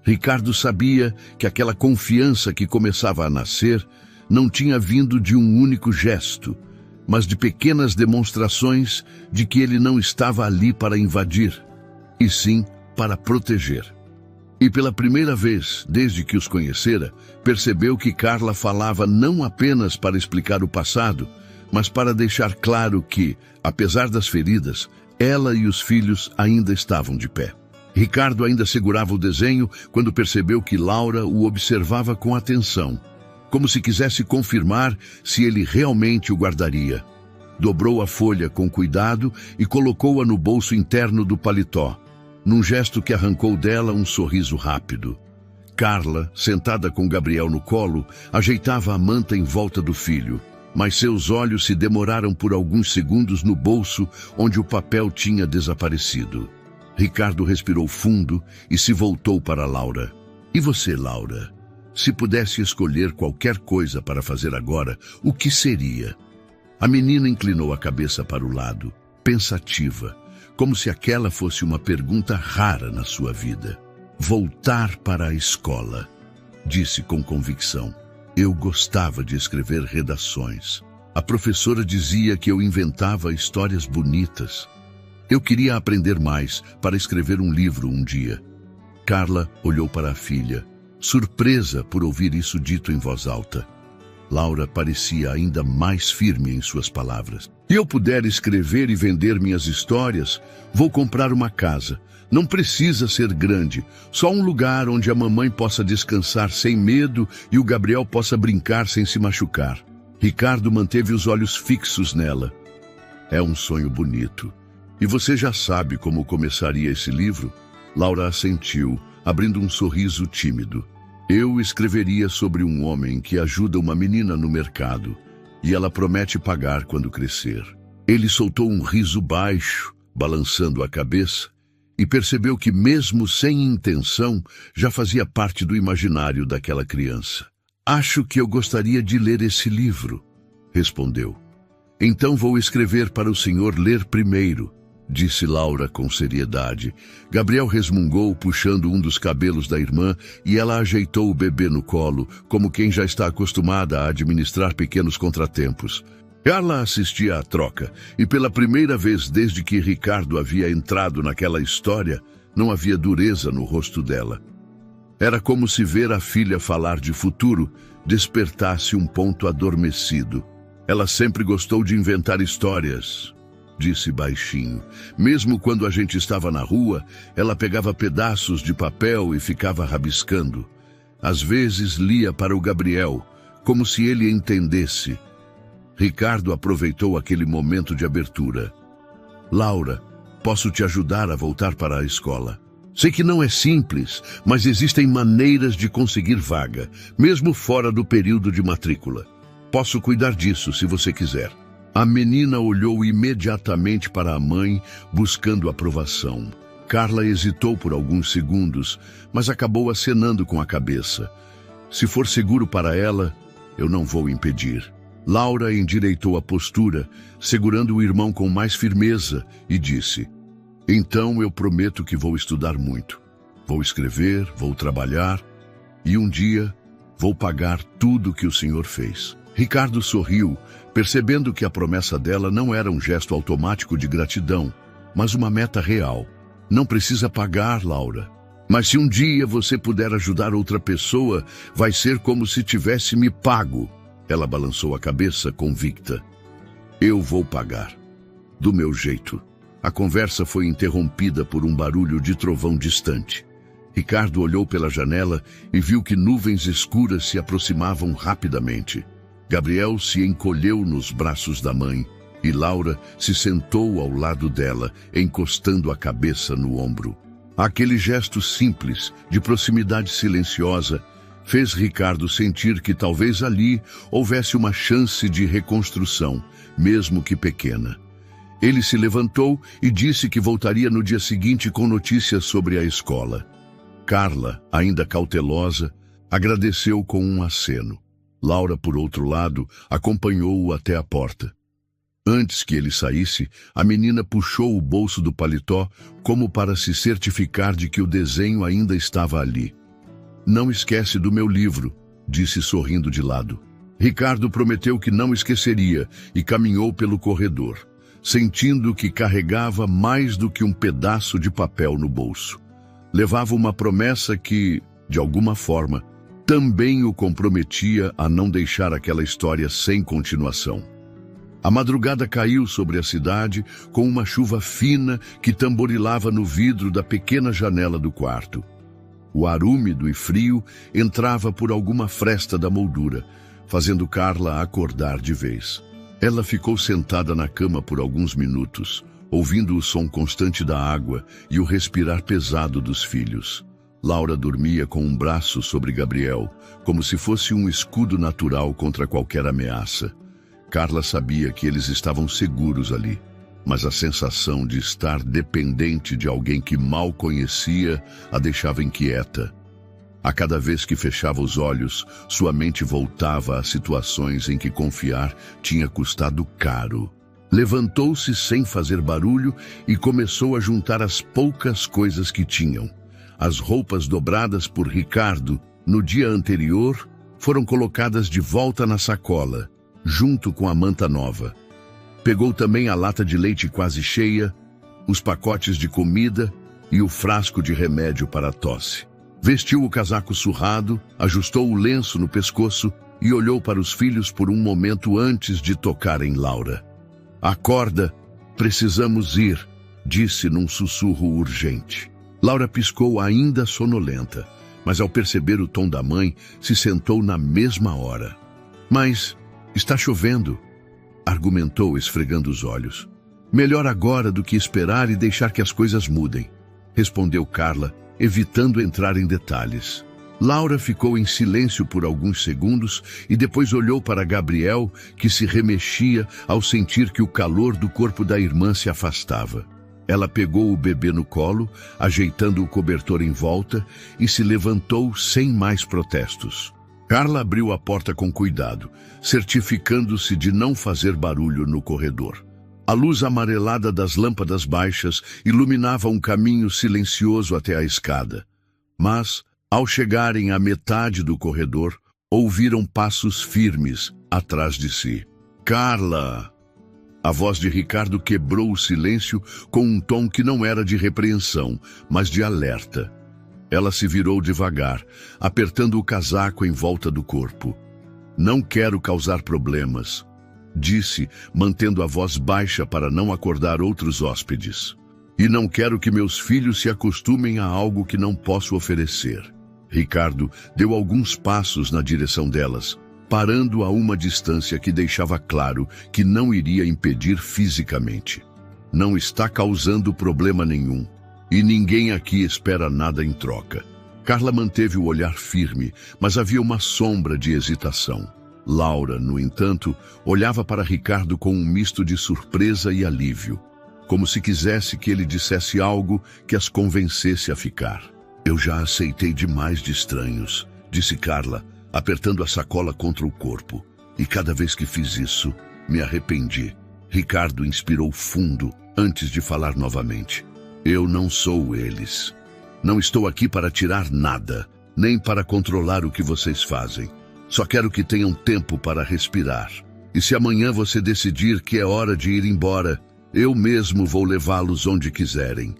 Ricardo sabia que aquela confiança que começava a nascer não tinha vindo de um único gesto, mas de pequenas demonstrações de que ele não estava ali para invadir, e sim para proteger. E pela primeira vez, desde que os conhecera, percebeu que Carla falava não apenas para explicar o passado, mas para deixar claro que, apesar das feridas, ela e os filhos ainda estavam de pé. Ricardo ainda segurava o desenho quando percebeu que Laura o observava com atenção, como se quisesse confirmar se ele realmente o guardaria. Dobrou a folha com cuidado e colocou-a no bolso interno do paletó, num gesto que arrancou dela um sorriso rápido. Carla, sentada com Gabriel no colo, ajeitava a manta em volta do filho, mas seus olhos se demoraram por alguns segundos no bolso onde o papel tinha desaparecido. Ricardo respirou fundo e se voltou para Laura. "E você, Laura? Se pudesse escolher qualquer coisa para fazer agora, o que seria?" A menina inclinou a cabeça para o lado, pensativa, como se aquela fosse uma pergunta rara na sua vida. "Voltar para a escola", disse com convicção. "Eu gostava de escrever redações. A professora dizia que eu inventava histórias bonitas. Eu queria aprender mais para escrever um livro um dia." Carla olhou para a filha, surpresa por ouvir isso dito em voz alta. Laura parecia ainda mais firme em suas palavras. "Se eu puder escrever e vender minhas histórias, vou comprar uma casa. Não precisa ser grande, só um lugar onde a mamãe possa descansar sem medo e o Gabriel possa brincar sem se machucar." Ricardo manteve os olhos fixos nela. "É um sonho bonito. E você já sabe como começaria esse livro?" Laura assentiu, abrindo um sorriso tímido. "Eu escreveria sobre um homem que ajuda uma menina no mercado, e ela promete pagar quando crescer." Ele soltou um riso baixo, balançando a cabeça, e percebeu que, mesmo sem intenção, já fazia parte do imaginário daquela criança. "Acho que eu gostaria de ler esse livro", respondeu. "Então vou escrever para o senhor ler primeiro", disse Laura com seriedade. Gabriel resmungou, puxando um dos cabelos da irmã, e ela ajeitou o bebê no colo, como quem já está acostumada a administrar pequenos contratempos. Carla assistia à troca, e pela primeira vez desde que Ricardo havia entrado naquela história, não havia dureza no rosto dela. Era como se ver a filha falar de futuro despertasse um ponto adormecido. "Ela sempre gostou de inventar histórias", disse baixinho. "Mesmo quando a gente estava na rua, ela pegava pedaços de papel e ficava rabiscando. Às vezes lia para o Gabriel, como se ele entendesse." Ricardo aproveitou aquele momento de abertura. "Laura, posso te ajudar a voltar para a escola. Sei que não é simples, mas existem maneiras de conseguir vaga, mesmo fora do período de matrícula. Posso cuidar disso se você quiser." A menina olhou imediatamente para a mãe, buscando aprovação. Carla hesitou por alguns segundos, mas acabou acenando com a cabeça. Se for seguro para ela, eu não vou impedir. Laura endireitou a postura, segurando o irmão com mais firmeza, e disse: então eu prometo que vou estudar muito. Vou escrever, vou trabalhar, e um dia vou pagar tudo que o senhor fez. Ricardo sorriu, percebendo que a promessa dela não era um gesto automático de gratidão, mas uma meta real. Não precisa pagar, Laura. Mas se um dia você puder ajudar outra pessoa, vai ser como se tivesse me pago. Ela balançou a cabeça, convicta. Eu vou pagar. Do meu jeito. A conversa foi interrompida por um barulho de trovão distante. Ricardo olhou pela janela e viu que nuvens escuras se aproximavam rapidamente. Gabriel se encolheu nos braços da mãe e Laura se sentou ao lado dela, encostando a cabeça no ombro. Aquele gesto simples, de proximidade silenciosa, fez Ricardo sentir que talvez ali houvesse uma chance de reconstrução, mesmo que pequena. Ele se levantou e disse que voltaria no dia seguinte com notícias sobre a escola. Carla, ainda cautelosa, agradeceu com um aceno. Laura, por outro lado, acompanhou-o até a porta. Antes que ele saísse, a menina puxou o bolso do paletó como para se certificar de que o desenho ainda estava ali. Não esquece do meu livro, disse sorrindo de lado. Ricardo prometeu que não esqueceria e caminhou pelo corredor, sentindo que carregava mais do que um pedaço de papel no bolso. Levava uma promessa que, de alguma forma, também o comprometia a não deixar aquela história sem continuação. A madrugada caiu sobre a cidade com uma chuva fina que tamborilava no vidro da pequena janela do quarto. O ar úmido e frio entrava por alguma fresta da moldura, fazendo Carla acordar de vez. Ela ficou sentada na cama por alguns minutos, ouvindo o som constante da água e o respirar pesado dos filhos. Laura dormia com um braço sobre Gabriel, como se fosse um escudo natural contra qualquer ameaça. Carla sabia que eles estavam seguros ali, mas a sensação de estar dependente de alguém que mal conhecia a deixava inquieta. A cada vez que fechava os olhos, sua mente voltava a situações em que confiar tinha custado caro. Levantou-se sem fazer barulho e começou a juntar as poucas coisas que tinham. As roupas dobradas por Ricardo no dia anterior foram colocadas de volta na sacola, junto com a manta nova. Pegou também a lata de leite quase cheia, os pacotes de comida e o frasco de remédio para a tosse. Vestiu o casaco surrado, ajustou o lenço no pescoço e olhou para os filhos por um momento antes de tocar em Laura. Acorda, precisamos ir, disse num sussurro urgente. Laura piscou ainda sonolenta, mas ao perceber o tom da mãe, se sentou na mesma hora. Mas está chovendo, argumentou esfregando os olhos. Melhor agora do que esperar e deixar que as coisas mudem, respondeu Carla, evitando entrar em detalhes. Laura ficou em silêncio por alguns segundos e depois olhou para Gabriel, que se remexia ao sentir que o calor do corpo da irmã se afastava. Ela pegou o bebê no colo, ajeitando o cobertor em volta, e se levantou sem mais protestos. Carla abriu a porta com cuidado, certificando-se de não fazer barulho no corredor. A luz amarelada das lâmpadas baixas iluminava um caminho silencioso até a escada. Mas, ao chegarem à metade do corredor, ouviram passos firmes atrás de si. Carla! A voz de Ricardo quebrou o silêncio com um tom que não era de repreensão, mas de alerta. Ela se virou devagar, apertando o casaco em volta do corpo. Não quero causar problemas, disse, mantendo a voz baixa para não acordar outros hóspedes. E não quero que meus filhos se acostumem a algo que não posso oferecer. Ricardo deu alguns passos na direção delas, parando a uma distância que deixava claro que não iria impedir fisicamente. Não está causando problema nenhum, e ninguém aqui espera nada em troca. Carla manteve o olhar firme, mas havia uma sombra de hesitação. Laura, no entanto, olhava para Ricardo com um misto de surpresa e alívio. como se quisesse que ele dissesse algo que as convencesse a ficar. Eu já aceitei demais de estranhos, disse Carla, apertando a sacola contra o corpo. E cada vez que fiz isso, me arrependi. Ricardo inspirou fundo antes de falar novamente. Eu não sou eles. Não estou aqui para tirar nada, nem para controlar o que vocês fazem. Só quero que tenham tempo para respirar. E se amanhã você decidir que é hora de ir embora, eu mesmo vou levá-los onde quiserem.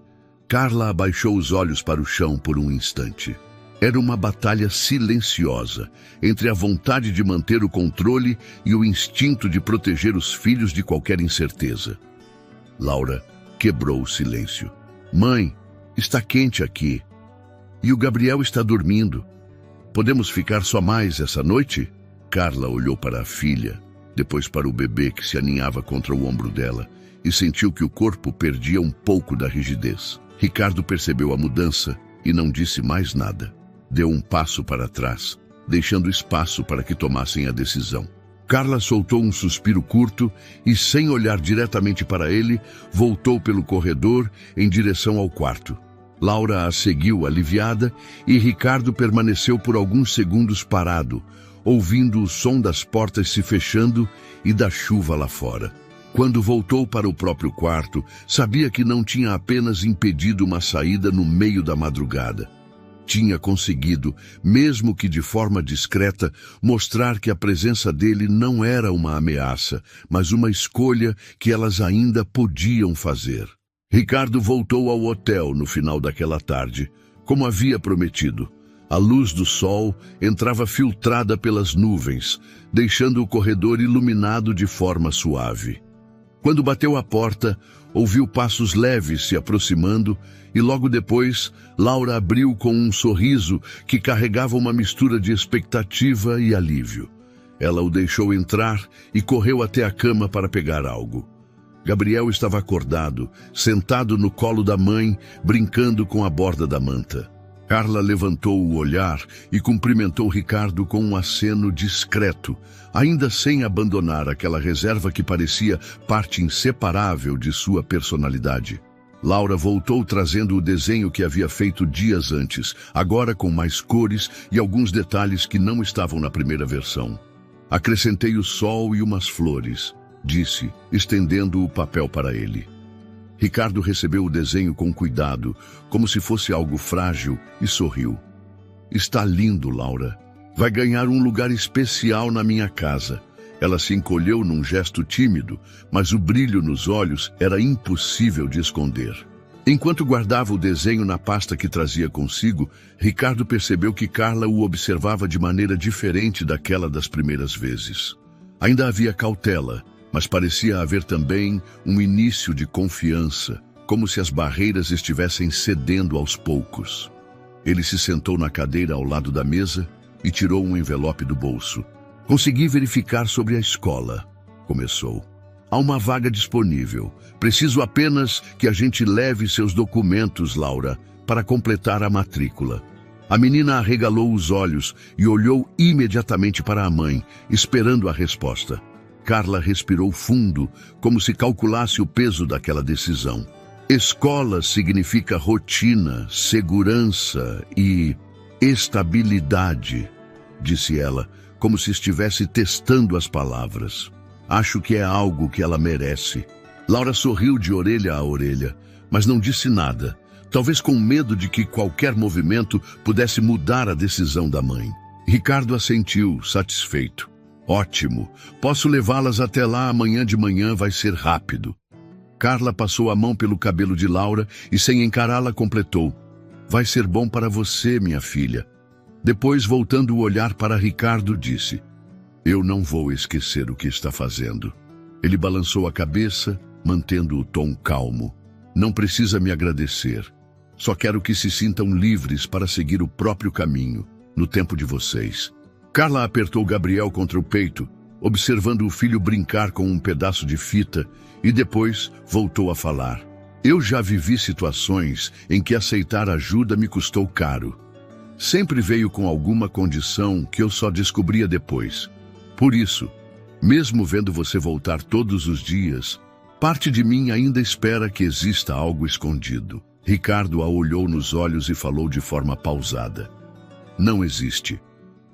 Carla abaixou os olhos para o chão por um instante. Era uma batalha silenciosa entre a vontade de manter o controle e o instinto de proteger os filhos de qualquer incerteza. Laura quebrou o silêncio. Mãe, está quente aqui. E o Gabriel está dormindo. Podemos ficar só mais essa noite? Carla olhou para a filha, depois para o bebê que se aninhava contra o ombro dela e sentiu que o corpo perdia um pouco da rigidez. Ricardo percebeu a mudança e não disse mais nada. Deu um passo para trás, deixando espaço para que tomassem a decisão. Carla soltou um suspiro curto e, sem olhar diretamente para ele, voltou pelo corredor em direção ao quarto. Laura a seguiu aliviada e Ricardo permaneceu por alguns segundos parado, ouvindo o som das portas se fechando e da chuva lá fora. Quando voltou para o próprio quarto, sabia que não tinha apenas impedido uma saída no meio da madrugada. Tinha conseguido, mesmo que de forma discreta, mostrar que a presença dele não era uma ameaça, mas uma escolha que elas ainda podiam fazer. Ricardo voltou ao hotel no final daquela tarde, como havia prometido. A luz do sol entrava filtrada pelas nuvens, deixando o corredor iluminado de forma suave. Quando bateu à porta, ouviu passos leves se aproximando e logo depois, Laura abriu com um sorriso que carregava uma mistura de expectativa e alívio. Ela o deixou entrar e correu até a cama para pegar algo. Gabriel estava acordado, sentado no colo da mãe, brincando com a borda da manta. Carla levantou o olhar e cumprimentou Ricardo com um aceno discreto, ainda sem abandonar aquela reserva que parecia parte inseparável de sua personalidade. Laura voltou trazendo o desenho que havia feito dias antes, agora com mais cores e alguns detalhes que não estavam na primeira versão. Acrescentei o sol e umas flores, disse, estendendo o papel para ele. Ricardo recebeu o desenho com cuidado, como se fosse algo frágil, e sorriu. Está lindo, Laura. Vai ganhar um lugar especial na minha casa. Ela se encolheu num gesto tímido, mas o brilho nos olhos era impossível de esconder. Enquanto guardava o desenho na pasta que trazia consigo, Ricardo percebeu que Carla o observava de maneira diferente daquela das primeiras vezes. Ainda havia cautela, mas parecia haver também um início de confiança, como se as barreiras estivessem cedendo aos poucos. Ele se sentou na cadeira ao lado da mesa e tirou um envelope do bolso. Consegui verificar sobre a escola, começou. Há uma vaga disponível. Preciso apenas que a gente leve seus documentos, Laura, para completar a matrícula. A menina arregalou os olhos e olhou imediatamente para a mãe, esperando a resposta. Carla respirou fundo, como se calculasse o peso daquela decisão. Escola significa rotina, segurança e estabilidade, disse ela, como se estivesse testando as palavras. Acho que é algo que ela merece. Laura sorriu de orelha a orelha, mas não disse nada, talvez com medo de que qualquer movimento pudesse mudar a decisão da mãe. Ricardo assentiu, satisfeito. Ótimo, posso levá-las até lá amanhã de manhã, vai ser rápido. Carla passou a mão pelo cabelo de Laura e, sem encará-la, completou. Vai ser bom para você, minha filha. Depois, voltando o olhar para Ricardo, disse, eu não vou esquecer o que está fazendo. Ele balançou a cabeça, mantendo o tom calmo. Não precisa me agradecer. Só quero que se sintam livres para seguir o próprio caminho, no tempo de vocês. Carla apertou Gabriel contra o peito, observando o filho brincar com um pedaço de fita, e depois voltou a falar. Eu já vivi situações em que aceitar ajuda me custou caro. Sempre veio com alguma condição que eu só descobria depois. Por isso, mesmo vendo você voltar todos os dias, Parte de mim ainda espera que exista algo escondido. Ricardo a olhou nos olhos e falou de forma pausada. Não existe.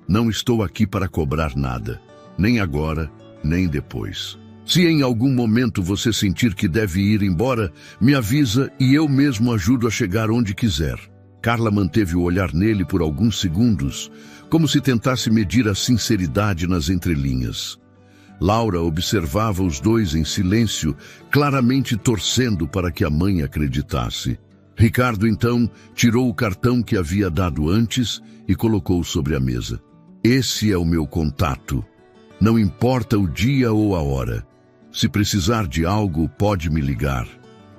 Não estou aqui para cobrar nada, nem agora, nem depois. Se em algum momento você sentir que deve ir embora, me avisa e eu mesmo ajudo a chegar onde quiser. Carla manteve o olhar nele por alguns segundos, como se tentasse medir a sinceridade nas entrelinhas. Laura observava os dois em silêncio, claramente torcendo para que a mãe acreditasse. Ricardo, então, tirou o cartão que havia dado antes e colocou sobre a mesa. Esse é o meu contato. Não importa o dia ou a hora. Se precisar de algo, pode me ligar.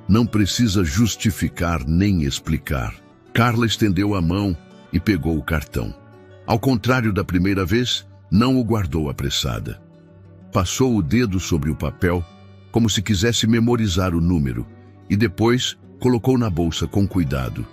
Não precisa justificar nem explicar. Carla estendeu a mão e pegou o cartão. Ao contrário da primeira vez, não o guardou apressada. Passou o dedo sobre o papel, como se quisesse memorizar o número, e depois colocou na bolsa com cuidado.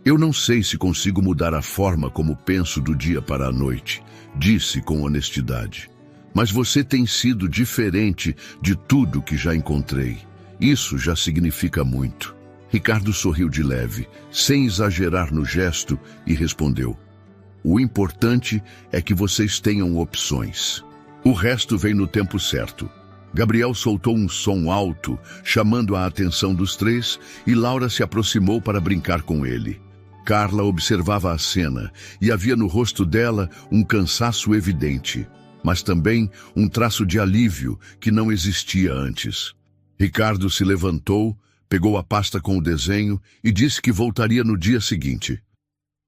Eu não sei se consigo mudar a forma como penso do dia para a noite, disse com honestidade. Mas você tem sido diferente de tudo que já encontrei. Isso já significa muito. Ricardo sorriu de leve, sem exagerar no gesto, e respondeu. O importante é que vocês tenham opções. O resto vem no tempo certo. Gabriel soltou um som alto, chamando a atenção dos três, e Laura se aproximou para brincar com ele. Carla observava a cena, e havia no rosto dela um cansaço evidente, mas também um traço de alívio que não existia antes. Ricardo se levantou, pegou a pasta com o desenho e disse que voltaria no dia seguinte.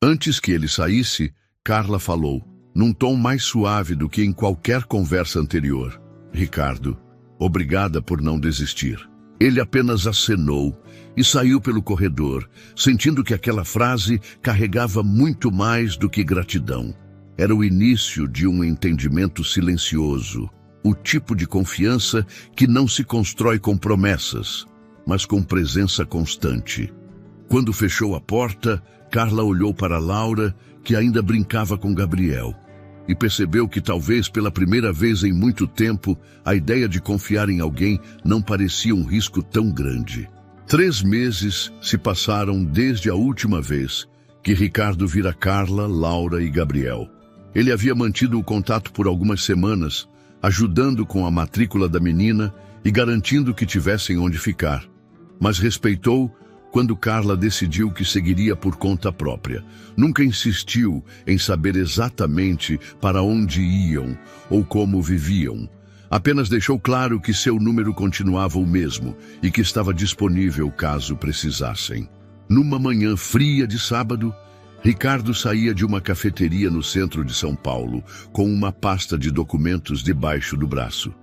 Antes que ele saísse, Carla falou, num tom mais suave do que em qualquer conversa anterior. Ricardo, obrigada por não desistir. Ele apenas acenou e saiu pelo corredor, sentindo que aquela frase carregava muito mais do que gratidão. Era o início de um entendimento silencioso, o tipo de confiança que não se constrói com promessas, mas com presença constante. Quando fechou a porta, Carla olhou para Laura, que ainda brincava com Gabriel, e percebeu que talvez pela primeira vez em muito tempo, a ideia de confiar em alguém não parecia um risco tão grande. 3 meses se passaram desde a última vez que Ricardo vira Carla, Laura e Gabriel. Ele havia mantido o contato por algumas semanas, ajudando com a matrícula da menina e garantindo que tivessem onde ficar. Mas respeitou quando Carla decidiu que seguiria por conta própria. Nunca insistiu em saber exatamente para onde iam ou como viviam. Apenas deixou claro que seu número continuava o mesmo e que estava disponível caso precisassem. Numa manhã fria de sábado, Ricardo saía de uma cafeteria no centro de São Paulo, com uma pasta de documentos debaixo do braço.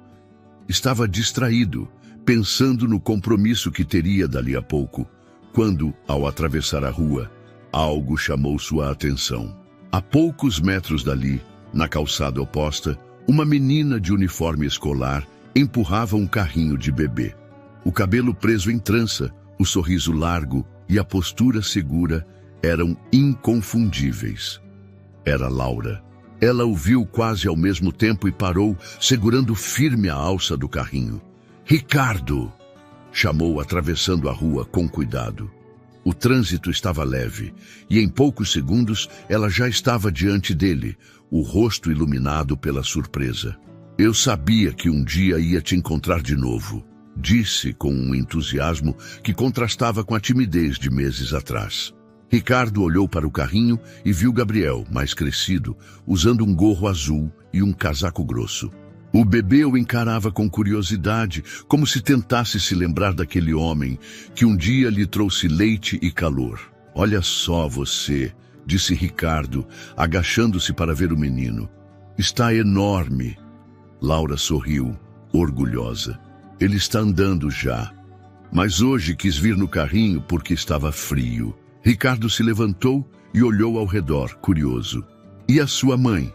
Estava distraído, pensando no compromisso que teria dali a pouco, quando, ao atravessar a rua, algo chamou sua atenção. A poucos metros dali, na calçada oposta, uma menina de uniforme escolar empurrava um carrinho de bebê. O cabelo preso em trança, o sorriso largo e a postura segura eram inconfundíveis. Era Laura. Ela o viu quase ao mesmo tempo e parou, segurando firme a alça do carrinho. «Ricardo!» chamou, atravessando a rua com cuidado. O trânsito estava leve, e em poucos segundos ela já estava diante dele, o rosto iluminado pela surpresa. «Eu sabia que um dia ia te encontrar de novo», disse com um entusiasmo que contrastava com a timidez de meses atrás. Ricardo olhou para o carrinho e viu Gabriel, mais crescido, usando um gorro azul e um casaco grosso. O bebê o encarava com curiosidade, como se tentasse se lembrar daquele homem que um dia lhe trouxe leite e calor. «Olha só você», disse Ricardo, agachando-se para ver o menino. «Está enorme». Laura sorriu, orgulhosa. «Ele está andando já. Mas hoje quis vir no carrinho porque estava frio». Ricardo se levantou e olhou ao redor, curioso. «E a sua mãe?»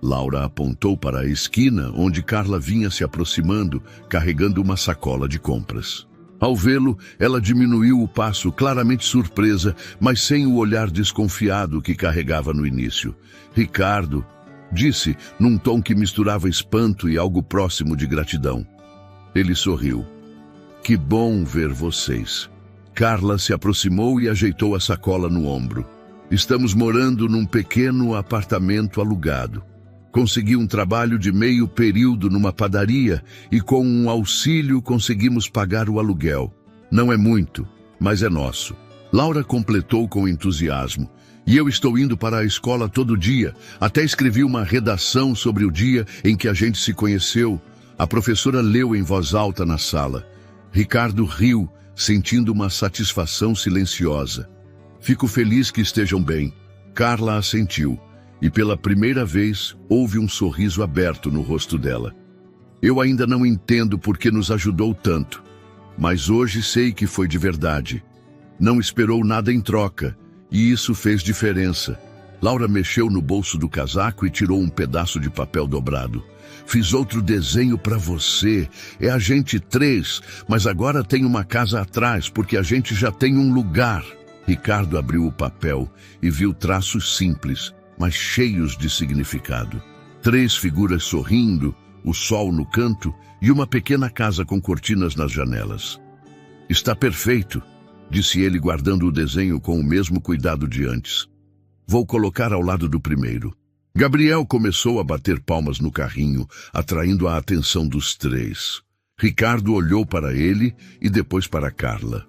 Laura apontou para a esquina onde Carla vinha se aproximando, carregando uma sacola de compras. Ao vê-lo, ela diminuiu o passo, claramente surpresa, mas sem o olhar desconfiado que carregava no início. «Ricardo», disse, num tom que misturava espanto e algo próximo de gratidão. Ele sorriu. Que bom ver vocês. Carla se aproximou e ajeitou a sacola no ombro. Estamos morando num pequeno apartamento alugado. Consegui um trabalho de meio período numa padaria e com um auxílio conseguimos pagar o aluguel. Não é muito, mas é nosso. Laura completou com entusiasmo. E eu estou indo para a escola todo dia. Até escrevi uma redação sobre o dia em que a gente se conheceu. A professora leu em voz alta na sala. Ricardo riu, sentindo uma satisfação silenciosa. Fico feliz que estejam bem. Carla assentiu, e pela primeira vez houve um sorriso aberto no rosto dela. Eu ainda não entendo por que nos ajudou tanto, mas hoje sei que foi de verdade. Não esperou nada em troca, e isso fez diferença. Laura mexeu no bolso do casaco e tirou um pedaço de papel dobrado. Fiz outro desenho para você. É a gente 3, mas agora tem uma casa atrás, porque a gente já tem um lugar. Ricardo abriu o papel e viu traços simples, mas cheios de significado. 3 figuras sorrindo, o sol no canto e uma pequena casa com cortinas nas janelas. Está perfeito, disse ele, guardando o desenho com o mesmo cuidado de antes. Vou colocar ao lado do primeiro. Gabriel começou a bater palmas no carrinho, atraindo a atenção dos 3. Ricardo olhou para ele e depois para Carla.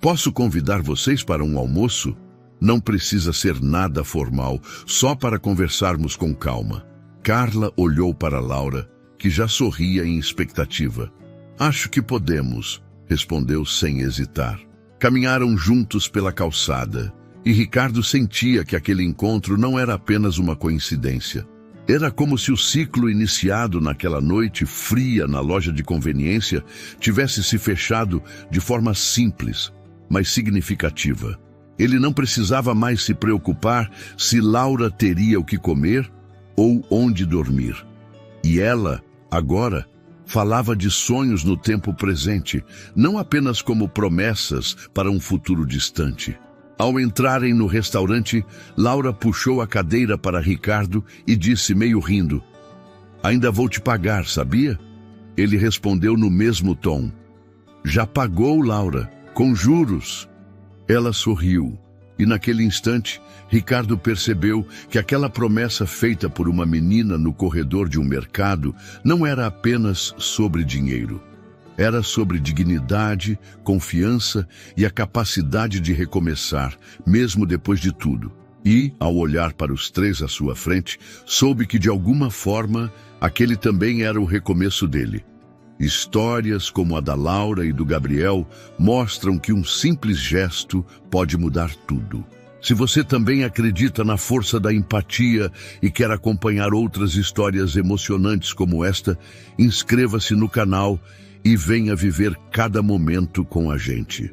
Posso convidar vocês para um almoço? Não precisa ser nada formal, só para conversarmos com calma. Carla olhou para Laura, que já sorria em expectativa. Acho que podemos, respondeu sem hesitar. Caminharam juntos pela calçada. E Ricardo sentia que aquele encontro não era apenas uma coincidência. Era como se o ciclo iniciado naquela noite fria na loja de conveniência tivesse se fechado de forma simples, mas significativa. Ele não precisava mais se preocupar se Laura teria o que comer ou onde dormir. E ela, agora, falava de sonhos no tempo presente, não apenas como promessas para um futuro distante. Ao entrarem no restaurante, Laura puxou a cadeira para Ricardo e disse meio rindo, ainda vou te pagar, sabia? Ele respondeu no mesmo tom. Já pagou, Laura, com juros. Ela sorriu, e naquele instante, Ricardo percebeu que aquela promessa feita por uma menina no corredor de um mercado não era apenas sobre dinheiro. Era sobre dignidade, confiança e a capacidade de recomeçar, mesmo depois de tudo. E, ao olhar para os 3 à sua frente, soube que de alguma forma, aquele também era o recomeço dele. Histórias como a da Laura e do Gabriel mostram que um simples gesto pode mudar tudo. Se você também acredita na força da empatia e quer acompanhar outras histórias emocionantes como esta, inscreva-se no canal e venha viver cada momento com a gente.